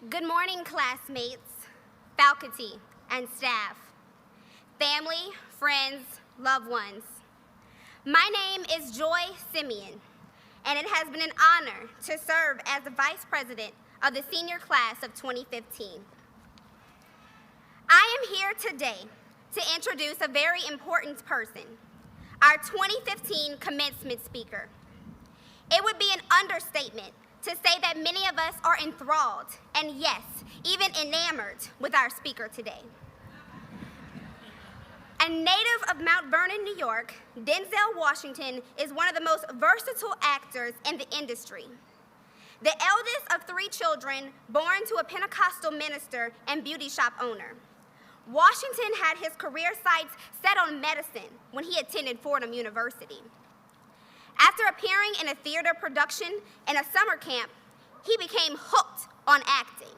Good morning, classmates, faculty, and staff, family, friends, loved ones. My name is Joy Simeon, and it has been an honor to serve as the Vice President of the senior class of 2015. I am here today to introduce a very important person, our 2015 commencement speaker. It would be an understatement to say that many of us are enthralled, and yes, even enamored with our speaker today. A native of Mount Vernon, New York, Denzel Washington is one of the most versatile actors in the industry. The eldest of 3 children born to a Pentecostal minister and beauty shop owner. Washington had his career sights set on medicine when he attended Fordham University. After appearing in a theater production in a summer camp, he became hooked on acting.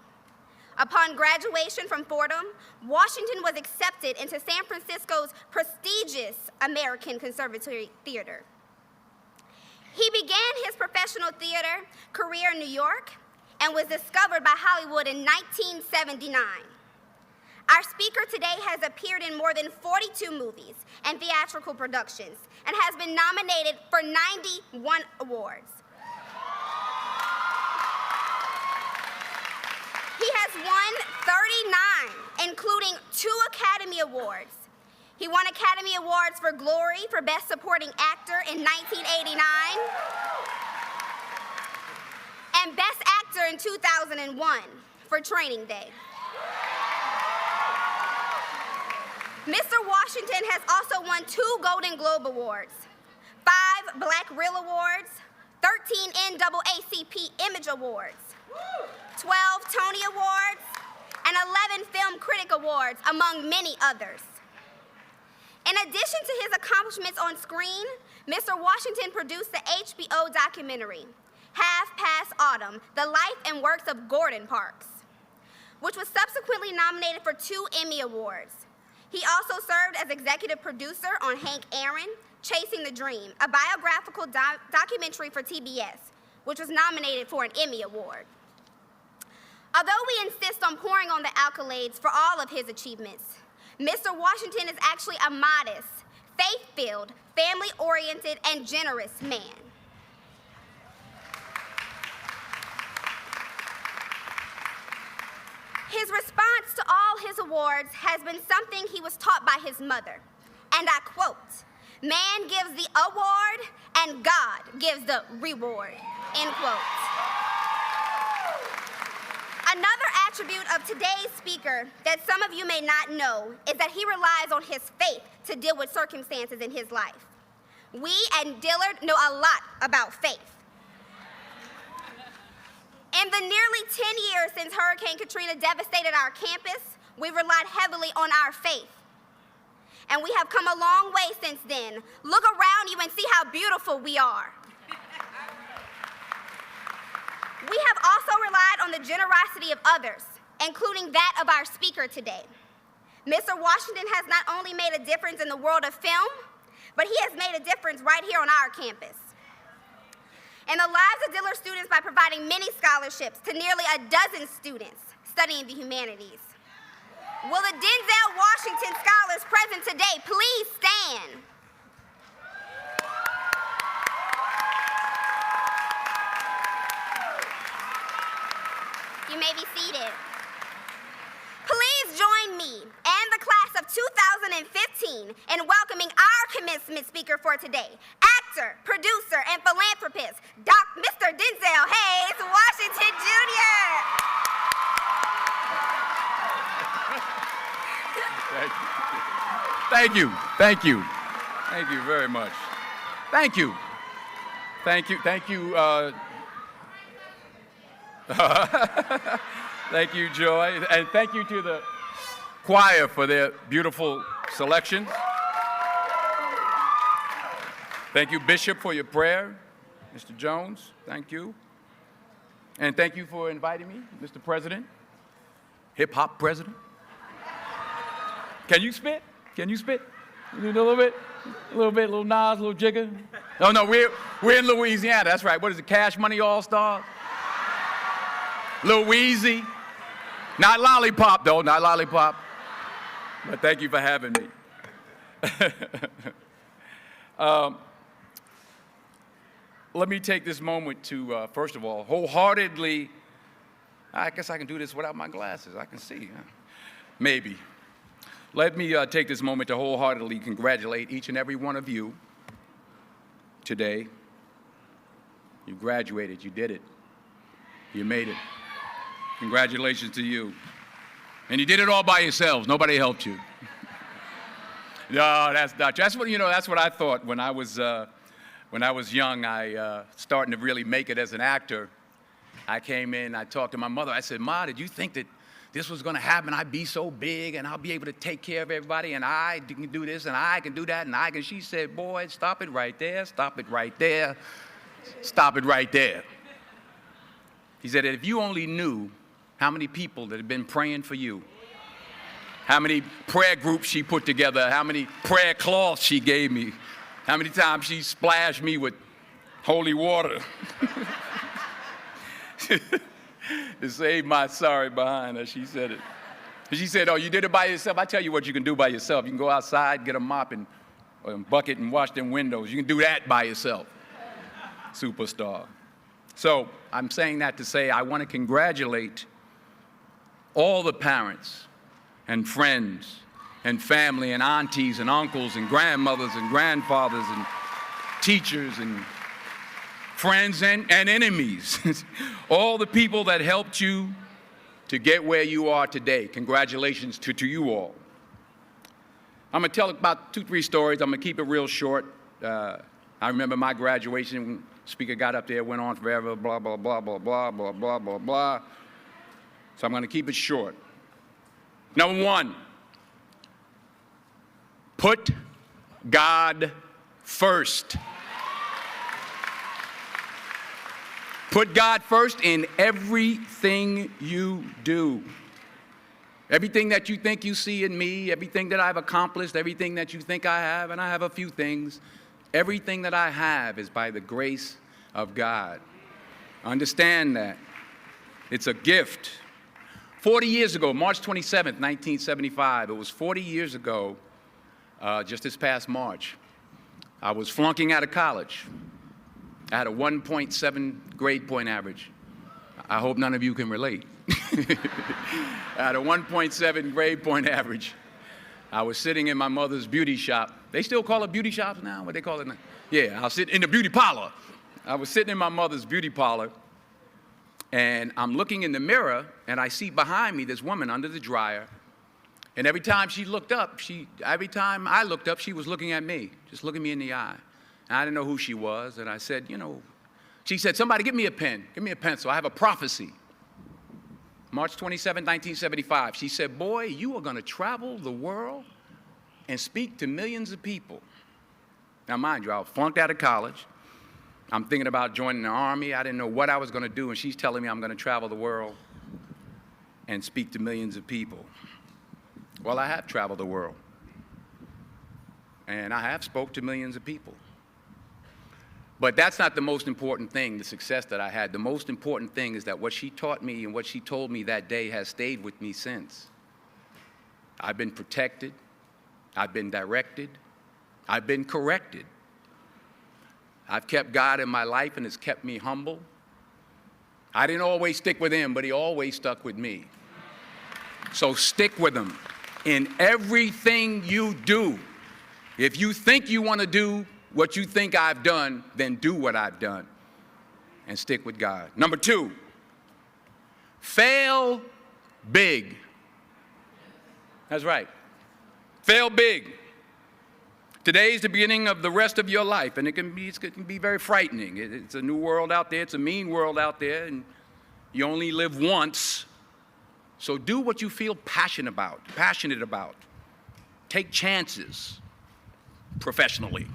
Upon graduation from Fordham, Washington was accepted into San Francisco's prestigious American Conservatory Theater. He began his professional theater career in New York and was discovered by Hollywood in 1979. Our speaker today has appeared in more than 42 movies and theatrical productions and has been nominated for 91 awards. He has won 39, including 2 Academy Awards. He won Academy Awards for Glory for Best Supporting Actor in 1989 and Best Actor in 2001 for Training Day. Mr. Washington has also won 2 Golden Globe Awards, 5 Black Reel Awards, 13 NAACP Image Awards, 12 Tony Awards, and 11 Film Critic Awards, among many others. In addition to his accomplishments on screen, Mr. Washington produced the HBO documentary, Half Past Autumn, The Life and Works of Gordon Parks, which was subsequently nominated for 2 Emmy Awards. He also served as executive producer on Hank Aaron, Chasing the Dream, a biographical documentary for TBS, which was nominated for an Emmy Award. Although we insist on pouring on the accolades for all of his achievements, Mr. Washington is actually a modest, faith-filled, family-oriented, and generous man. His response to all his awards has been something he was taught by his mother, and I quote, "Man gives the award and God gives the reward," end quote. Another attribute of today's speaker that some of you may not know is that he relies on his faith to deal with circumstances in his life. We at Dillard know a lot about faith. In the nearly 10 years since Hurricane Katrina devastated our campus, we've relied heavily on our faith. And we have come a long way since then. Look around you and see how beautiful we are. We have also relied on the generosity of others, including that of our speaker today. Mr. Washington has not only made a difference in the world of film, but he has made a difference right here on our campus in the lives of Dillard students by providing many scholarships to nearly a dozen students studying the humanities. Will the Denzel Washington scholars present today please stand? You may be seated. Please join me and the class of 2015 in welcoming our commencement speaker for today, actor, producer, and philanthropist, Mr. Denzel Hayes Washington Jr. Thank you. Thank you. Thank you very much. Thank you. Thank you. Thank you. Thank you, Joy. And thank you to the choir for their beautiful selection. Thank you, Bishop, for your prayer. Mr. Jones, thank you. And thank you for inviting me, Mr. President, hip-hop president. Can you spit? Can you spit? You do a little bit? A little bit, a little Nas, a little Jigga? No, we're in Louisiana. That's right. What is it, Cash Money All-Stars? Lil Weezy. Not lollipop, though, not lollipop. But thank you for having me. Let me take this moment to, first of all, wholeheartedly, I guess I can do this without my glasses. I can see, huh? Maybe. Let me take this moment to wholeheartedly congratulate each and every one of you today. You graduated, you did it. You made it. Congratulations to you. And you did it all by yourselves. Nobody helped you. No, that's not true. That's what, that's what I thought when I was young. Starting to really make it as an actor. I came in, I talked to my mother. I said, Ma, did you think that this was going to happen? I'd be so big and I'll be able to take care of everybody and I can do this and I can do that and I can. She said, boy, stop it right there, stop it right there, stop it right there. He said, if you only knew how many people that have been praying for you, how many prayer groups she put together, how many prayer cloths she gave me, how many times she splashed me with holy water to save my sorry behind her. She said it. She said, oh, you did it by yourself? I tell you what you can do by yourself. You can go outside, get a mop and a bucket and wash them windows. You can do that by yourself. Superstar. So I'm saying that to say I want to congratulate all the parents and friends and family and aunties and uncles and grandmothers and grandfathers and teachers and friends and enemies, all the people that helped you to get where you are today. Congratulations to you all. I'm going to tell about 2-3 stories. I'm going to keep it real short. I remember my graduation. Speaker got up there, went on forever, blah, blah, blah, blah, blah, blah, blah, blah, blah. So I'm going to keep it short. Number 1, put God first. Put God first in everything you do. Everything that you think you see in me, everything that I've accomplished, everything that you think I have, and I have a few things, everything that I have is by the grace of God. Understand that. It's a gift. 40 years ago, March 27th, 1975, it was 40 years ago, just this past March, I was flunking out of college. I had a 1.7 grade point average. I hope none of you can relate. I had a 1.7 grade point average. I was sitting in my mother's beauty shop. They still call it beauty shops now? What they call it now? Yeah, I'll sit in the beauty parlor. I was sitting in my mother's beauty parlor, and I'm looking in the mirror, and I see behind me this woman under the dryer. And every time she looked up, every time I looked up, she was looking at me, just looking me in the eye. And I didn't know who she was, and I said, she said, somebody give me a pen, give me a pencil, I have a prophecy. March 27, 1975, she said, boy, you are going to travel the world and speak to millions of people. Now, mind you, I was flunked out of college. I'm thinking about joining the Army. I didn't know what I was going to do, and she's telling me I'm going to travel the world and speak to millions of people. Well, I have traveled the world, and I have spoke to millions of people. But that's not the most important thing, the success that I had. The most important thing is that what she taught me and what she told me that day has stayed with me since. I've been protected. I've been directed. I've been corrected. I've kept God in my life, and it's kept me humble. I didn't always stick with him, but he always stuck with me. So stick with him in everything you do. If you think you want to do what you think I've done, then do what I've done and stick with God. Number 2, fail big. That's right. Fail big. Today is the beginning of the rest of your life, and it can be very frightening. It's a new world out there. It's a mean world out there, and you only live once. So do what you feel passionate about. Take chances professionally.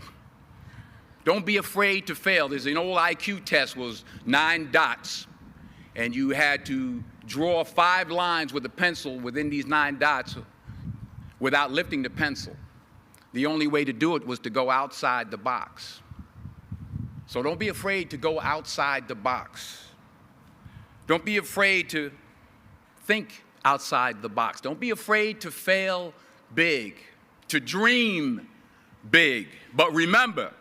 Don't be afraid to fail. There's an old IQ test, was 9 dots, and you had to draw 5 lines with a pencil within these 9 dots without lifting the pencil. The only way to do it was to go outside the box. So don't be afraid to go outside the box. Don't be afraid to think outside the box. Don't be afraid to fail big, to dream big. But remember,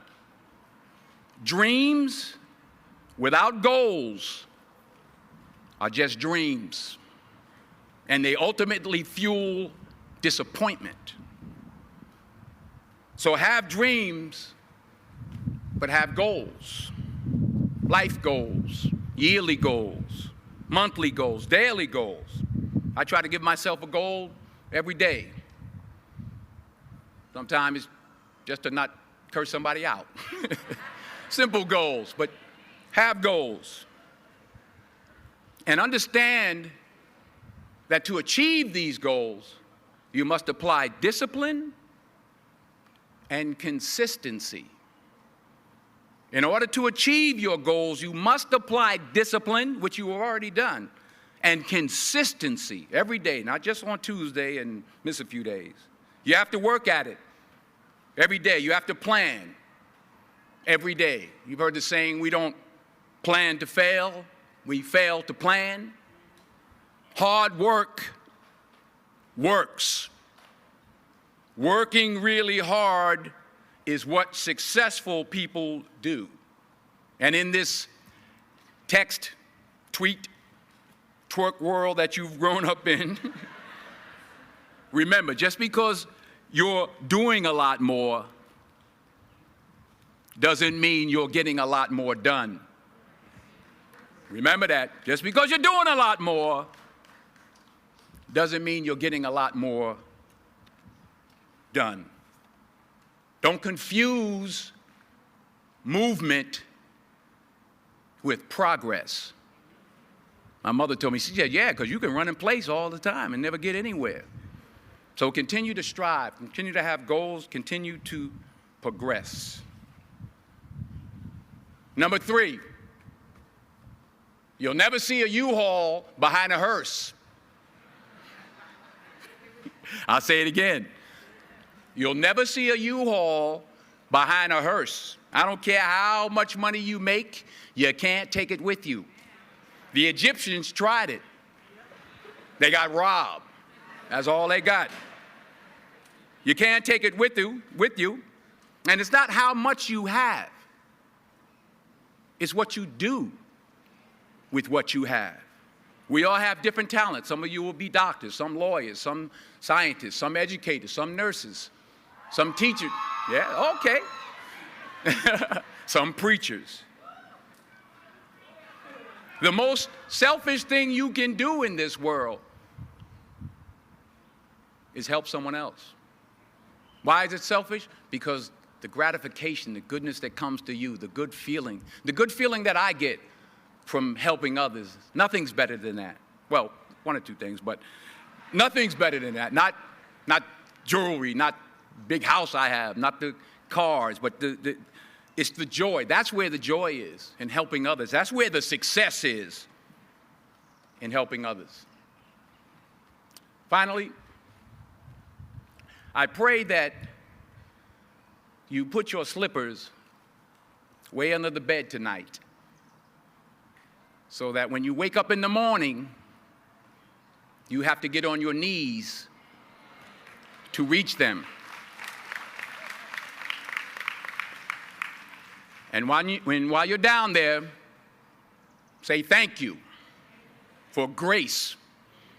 dreams without goals are just dreams, and they ultimately fuel disappointment. So have dreams, but have goals. Life goals, yearly goals, monthly goals, daily goals. I try to give myself a goal every day. Sometimes it's just to not curse somebody out. Simple goals, but have goals. And understand that to achieve these goals, you must apply discipline and consistency. In order to achieve your goals, you must apply discipline, which you have already done, and consistency every day, not just on Tuesday and miss a few days. You have to work at it every day. You have to plan every day. You've heard the saying, we don't plan to fail, we fail to plan. Hard work works. Working really hard is what successful people do. And in this text, tweet, twerk world that you've grown up in, remember, just because you're doing a lot more doesn't mean you're getting a lot more done. Remember that. Just because you're doing a lot more doesn't mean you're getting a lot more done. Don't confuse movement with progress. My mother told me, she said, yeah, because you can run in place all the time and never get anywhere. So continue to strive, continue to have goals, continue to progress. Number 3, you'll never see a U-Haul behind a hearse. I'll say it again. You'll never see a U-Haul behind a hearse. I don't care how much money you make, you can't take it with you. The Egyptians tried it. They got robbed. That's all they got. You can't take it with you. And it's not how much you have. It's what you do with what you have. We all have different talents. Some of you will be doctors, some lawyers, some scientists, some educators, some nurses, some teachers. Yeah, okay. Some preachers. The most selfish thing you can do in this world is help someone else. Why is it selfish? Because the gratification, the goodness that comes to you, the good feeling that I get from helping others, nothing's better than that. Well, one or two things, but nothing's better than that. Not jewelry, not big house I have, not the cars, but it's the joy. That's where the joy is, in helping others. That's where the success is, in helping others. Finally, I pray that you put your slippers way under the bed tonight, so that when you wake up in the morning, you have to get on your knees to reach them. And while you're down there, say thank you for grace.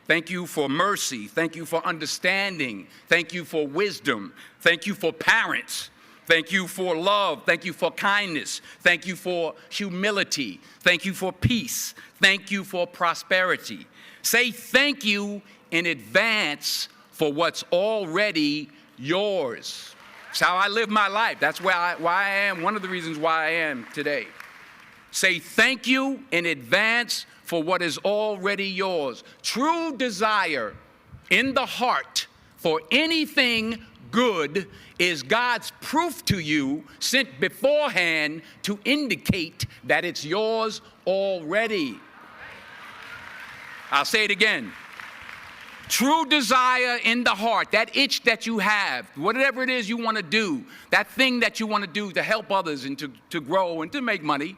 Thank you for mercy. Thank you for understanding. Thank you for wisdom. Thank you for parents. Thank you for love. Thank you for kindness. Thank you for humility. Thank you for peace. Thank you for prosperity. Say thank you in advance for what's already yours. It's how I live my life. That's why I am, one of the reasons why I am today. Say thank you in advance for what is already yours. True desire in the heart for anything good is God's proof to you, sent beforehand to indicate that it's yours already. I'll say it again. True desire in the heart, that itch that you have, whatever it is you want to do, that thing that you want to do to help others and to grow and to make money,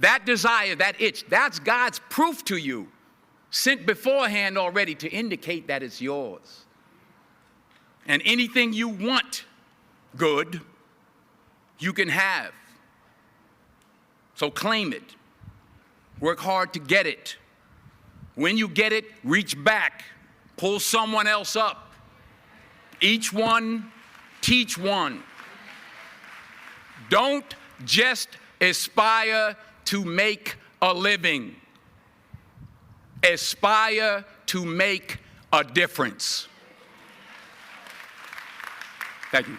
that desire, that itch, that's God's proof to you sent beforehand already to indicate that it's yours. And anything you want good, you can have. So claim it. Work hard to get it. When you get it, reach back. Pull someone else up. Each one, teach one. Don't just aspire to make a living. Aspire to make a difference. Thank you.